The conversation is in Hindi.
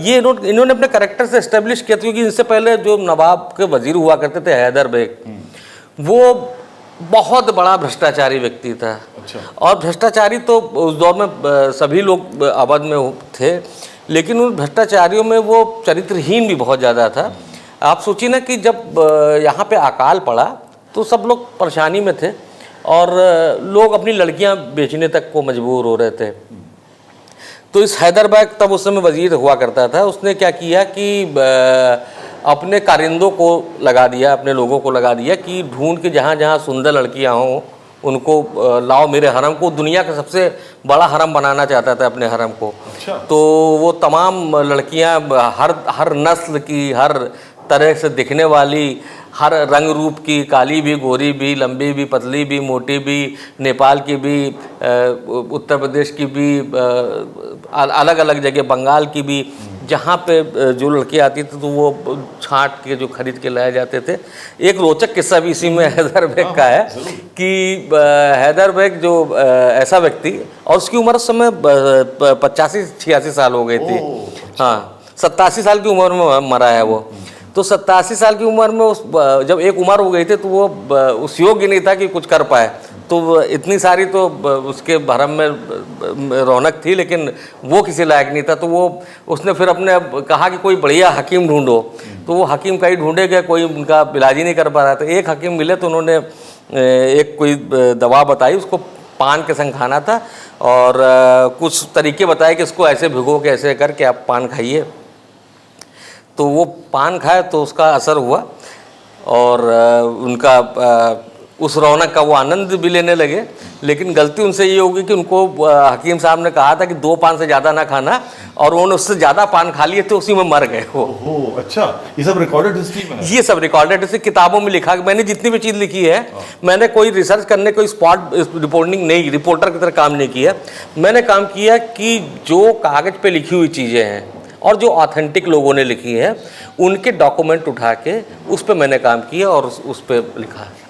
ये इन्होंने अपने कैरेक्टर से एस्टेब्लिश किया था, क्योंकि इनसे पहले जो नवाब के वजीर हुआ करते थे हैदर बेग, वो बहुत बड़ा भ्रष्टाचारी व्यक्ति था। अच्छा। और भ्रष्टाचारी तो उस दौर में सभी लोग अवध में थे, लेकिन उन भ्रष्टाचारियों में वो चरित्रहीन भी बहुत ज़्यादा था। आप सोचिए ना कि जब यहाँ पे अकाल पड़ा तो सब लोग परेशानी में थे और लोग अपनी लड़कियाँ बेचने तक को मजबूर हो रहे थे। तो इस हैदर बेग, तब उस समय वजीर हुआ करता था, उसने क्या किया कि अपने कारिंदों को लगा दिया, अपने लोगों को लगा दिया कि ढूंढ के जहाँ जहाँ सुंदर लड़कियाँ हों उनको लाओ मेरे हरम को। दुनिया का सबसे बड़ा हरम बनाना चाहता था अपने हरम को। अच्छा। तो वो तमाम लड़कियाँ हर नस्ल की, हर तरह से दिखने वाली, हर रंग रूप की, काली भी, गोरी भी, लंबी भी, पतली भी, मोटी भी, नेपाल की भी, उत्तर प्रदेश की भी, अलग अलग जगह, बंगाल की भी, जहाँ पे जो लड़की आती थी तो वो छांट के जो खरीद के लाए जाते थे। एक रोचक किस्सा भी इसी में हैदर बेग का है कि हैदर बेग जो ऐसा व्यक्ति, और उसकी उम्र उस समय 85-86 साल हो गई थी। हाँ, 87 साल की उम्र में मरा है वो। तो 87 साल की उम्र में जब एक उम्र हो गई थी तो वो उस योग्य नहीं था कि कुछ कर पाए। तो इतनी सारी तो उसके भरम में रौनक थी, लेकिन वो किसी लायक नहीं था। तो उसने फिर अपने कहा कि कोई बढ़िया हकीम ढूंढो। तो वो हकीम कहीं ढूंढे गए, कोई उनका इलाज ही नहीं कर पा रहा था। एक हकीम मिले तो उन्होंने एक कोई दवा बताई, उसको पान के संग खाना था, और कुछ तरीके बताए कि इसको ऐसे भिगो के ऐसे करके आप पान खाइए। तो वो पान खाए तो उसका असर हुआ और उनका उस रौनक का वो आनंद भी लेने लगे। लेकिन गलती उनसे ये होगी कि उनको हकीम साहब ने कहा था कि 2 पान से ज़्यादा ना खाना, और उन्होंने उससे ज़्यादा पान खा लिए तो उसी में मर गए वो। ओह अच्छा, ये सब रिकॉर्डेड हिस्ट्री में है? ये सब रिकॉर्डेड हिस्ट्री किताबों में लिखा। मैंने जितनी भी चीज़ लिखी है, मैंने कोई रिसर्च करने, कोई स्पॉट रिपोर्टिंग नहीं, रिपोर्टर की तरह काम नहीं किया। मैंने काम किया कि जो कागज़ पे लिखी हुई चीज़ें हैं और जो ऑथेंटिक लोगों ने लिखी है, उनके डॉक्यूमेंट उठा के उस पर मैंने काम किया और उस पर लिखा।